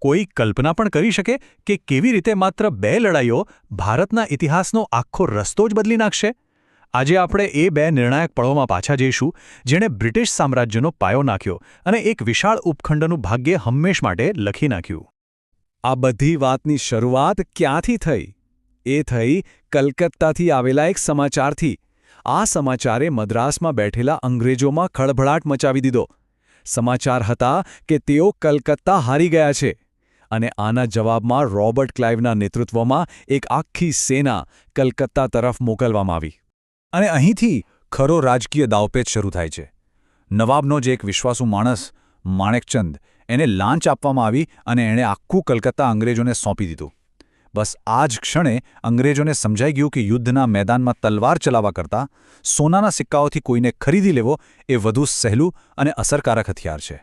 કોઈ કલ્પના પણ કરી શકે કે કેવી રીતે માત્ર 2 લડાઈઓ ભારતના ઇતિહાસનો આખો રસ્તો જ બદલી નાખશે? આજે આપણે એ 2 નિર્ણાયક પળોમાં પાછા જઈશું જેણે બ્રિટિશ સામ્રાજ્યનો પાયો નાખ્યો અને એક વિશાળ ઉપખંડનું ભાગ્ય હંમેશ માટે લખી નાખ્યું. આ બધી વાતની શરૂઆત ક્યાંથી થઈ? એ થઈ કલકત્તાથી આવેલા એક સમાચારથી. આ સમાચારે મદ્રાસમાં બેઠેલા અંગ્રેજોમાં ખળભળાટ મચાવી દીધો. સમાચાર હતા કે તેઓ કલકત્તા હારી ગયા છે અને આના જવાબમાં રોબર્ટ ક્લાઇવના નેતૃત્વમાં એક આખી સેના કલકત્તા તરફ મોકલવામાં આવી. અને અહીંથી ખરો રાજકીય દાવપેચ શરૂ થાય છે. નવાબનો જે એક વિશ્વાસુ માણસ માણેકચંદ, એને લાંચ આપવામાં આવી અને એણે આખું કલકત્તા અંગ્રેજોને સોંપી દીધું. બસ આ જ ક્ષણે અંગ્રેજોને સમજાઈ ગયું કે યુદ્ધના મેદાનમાં તલવાર ચલાવવા કરતાં સોનાના સિક્કાઓથી કોઈને ખરીદી લેવો એ વધુ સહેલું અને અસરકારક હથિયાર છે.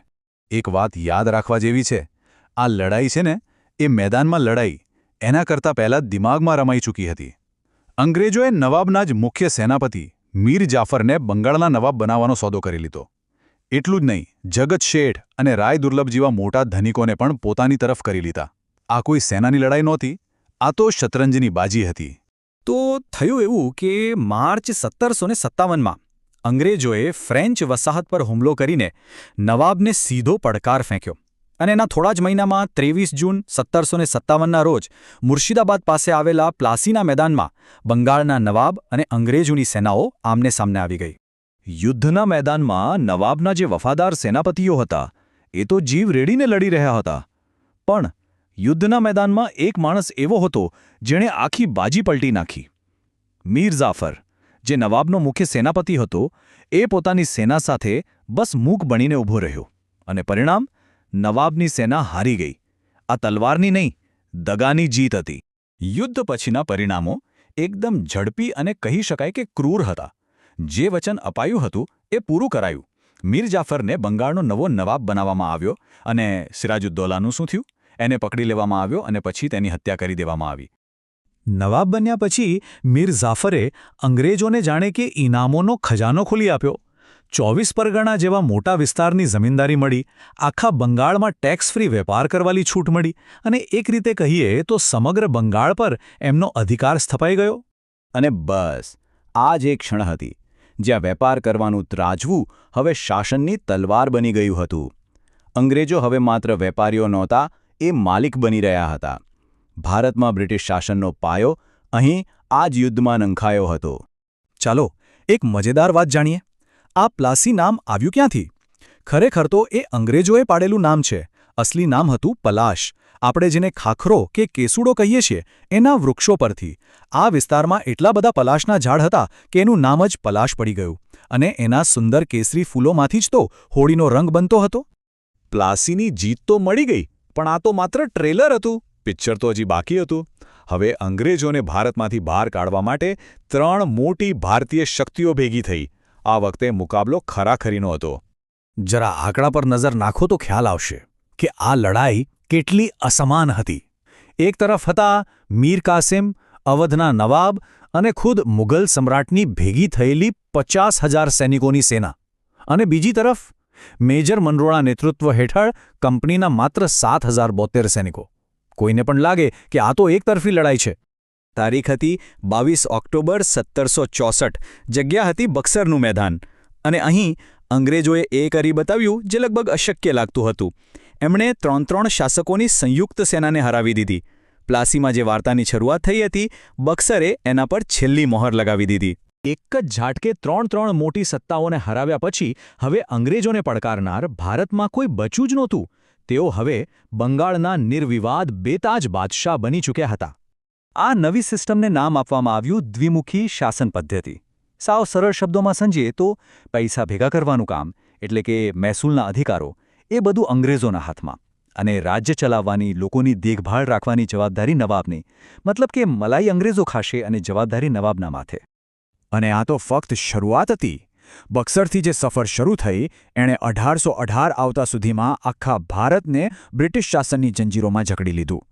એક વાત યાદ રાખવા જેવી છે, આ લડાઈ છે ને, એ મેદાનમાં લડાઈ એના કરતાં પહેલાં દિમાગમાં રમાઈ ચૂકી હતી. અંગ્રેજોએ નવાબના જ મુખ્ય સેનાપતિ મીર જાફરને બંગાળના નવાબ બનાવવાનો સોદો કરી લીધો. એટલું જ નહીં, જગત શેઠ અને રાય દુર્લભ જેવા મોટા ધનિકોને પણ પોતાની તરફ કરી લીધા. આ કોઈ સેનાની લડાઈ નહોતી, આ તો શતરંજની બાજી હતી. તો થયું એવું કે માર્ચ 1757માં અંગ્રેજોએ ફ્રેન્ચ વસાહત પર હુમલો કરીને નવાબને સીધો પડકાર ફેંક્યો અને એના થોડા જ મહિનામાં 23 જૂન 1757ના રોજ મુર્શિદાબાદ પાસે આવેલા પ્લાસીના મેદાનમાં બંગાળના નવાબ અને અંગ્રેજોની સેનાઓ આમને સામને આવી ગઈ. યુદ્ધના મેદાનમાં નવાબના જે વફાદાર સેનાપતિઓ હતા એ તો જીવ રેડીને લડી રહ્યા હતા, પણ યુદ્ધના મેદાનમાં એક માણસ એવો હતો જેણે આખી બાજી પલટી નાખી. મીર જાફર, જે નવાબનો મુખ્ય સેનાપતિ હતો, એ પોતાની સેના સાથે બસ મૂક બનીને ઊભો રહ્યો અને પરિણામ, નવાબની સેના હારી ગઈ. આ તલવારની નહીં, દગાની જીત હતી. યુદ્ધ પછીના પરિણામો એકદમ ઝડપી અને કહી શકાય કે ક્રૂર હતા. જે વચન અપાયું હતું એ પૂરું કરાયું. મીર જાફરને બંગાળનો નવો નવાબ બનાવવામાં આવ્યો અને સિરાજુદ્દૌલાનું શું થયું? એને પકડી લેવામાં આવ્યો અને પછી તેની હત્યા કરી દેવામાં આવી. નવાબ બન્યા પછી મીર જાફરે અંગ્રેજોને જાણે કે ઇનામોનો ખજાનો ખોલી આપ્યો. 24 પરગણા જેવા મોટા વિસ્તારની જમીનદારી મળી, આખા બંગાળમાં ટેક્સ ફ્રી વેપાર કરવાની છૂટ મળી અને એક રીતે કહીએ તો સમગ્ર બંગાળ પર એમનો અધિકાર સ્થપાઈ ગયો. અને બસ આ જ એક ક્ષણ હતી જ્યાં વેપાર કરવાનું ત્રાજવું હવે શાસનની તલવાર બની ગયું હતું. અંગ્રેજો હવે માત્ર વેપારીઓ નહોતા, એ માલિક બની રહ્યા હતા. ભારતમાં બ્રિટિશ શાસનનો પાયો અહીં આ જ યુદ્ધમાં નંખાયો હતો. ચાલો એક મજેદાર વાત જાણીએ. આ પ્લાસી નામ આવ્યું ક્યાંથી? ખરેખર તો એ અંગ્રેજોએ પાડેલું નામ છે. અસલી નામ હતું પલાશ. આપણે જેને ખાખરો કે કેસુડો કહીએ છીએ એના વૃક્ષો પરથી. આ વિસ્તારમાં એટલા બધા પલાશના ઝાડ હતા કે એનું નામ જ પલાશ પડી ગયું અને એના સુંદર કેસરી ફૂલોમાંથી જ તો હોળીનો રંગ બનતો હતો. પ્લાસીની જીત તો મળી ગઈ, પણ આ તો માત્ર ટ્રેલર હતું. પિક્ચર તો હજી બાકી હતું. હવે અંગ્રેજોને ભારતમાંથી બહાર કાઢવા માટે 3 મોટી ભારતીય શક્તિઓ ભેગી થઈ. આ વખતે મુકાબલો ખરાખરીનો હતો. જરા આંકડા પર નજર નાખો તો ખ્યાલ આવશે કે આ લડાઈ કેટલી અસમાન હતી. એક તરફ હતા મીર કાસિમ, અવધના નવાબ અને ખુદ મુગલ સમ્રાટની ભેગી થયેલી 50,000 સૈનિકોની સેના, અને બીજી તરફ મેજર મનરોના નેતૃત્વ હેઠળ કંપનીના માત્ર 7,072 સૈનિકો. કોઈને પણ લાગે કે આ તો એકતરફી લડાઈ છે. તારીખ હતી 22 ઓક્ટોબર 1764. જગ્યા હતી બક્સરનું મેદાન. અને અહીં અંગ્રેજોએ એ કરી બતાવ્યું જે લગભગ અશક્ય લાગતું હતું. એમણે 3 શાસકોની સંયુક્ત સેનાને હરાવી દીધી. પ્લાસીમાં જે વાર્તાની શરૂઆત થઈ હતી, બક્સરે એના પર છેલ્લી મોહર લગાવી દીધી. એક જ ઝાટકે 3 મોટી સત્તાઓને હરાવ્યા પછી હવે અંગ્રેજોને પડકારનાર ભારતમાં કોઈ બચ્યું જ નહોતું. તેઓ હવે બંગાળના નિર્વિવાદ બેતાજ બાદશાહ બની ચૂક્યા હતા. આ નવી સિસ્ટમને નામ આપવામાં આવ્યું દ્વિમુખી શાસન પદ્ધતિ. સાવ સરળ શબ્દોમાં સમજીએ તો પૈસા ભેગા કરવાનું કામ, એટલે કે મહેસૂલના અધિકારો, એ બધું અંગ્રેજોના હાથમાં, અને રાજ્ય ચલાવવાની, લોકોની દેખભાળ રાખવાની જવાબદારી નવાબની. મતલબ કે મલાઈ અંગ્રેજો ખાશે અને જવાબદારી નવાબના માથે. અને આ તો ફક્ત શરૂઆત હતી. બક્સરથી જે સફર શરૂ થઈ એણે 1818 આવતા સુધીમાં આખા ભારતને બ્રિટિશ શાસનની જંજીરોમાં જકડી લીધું.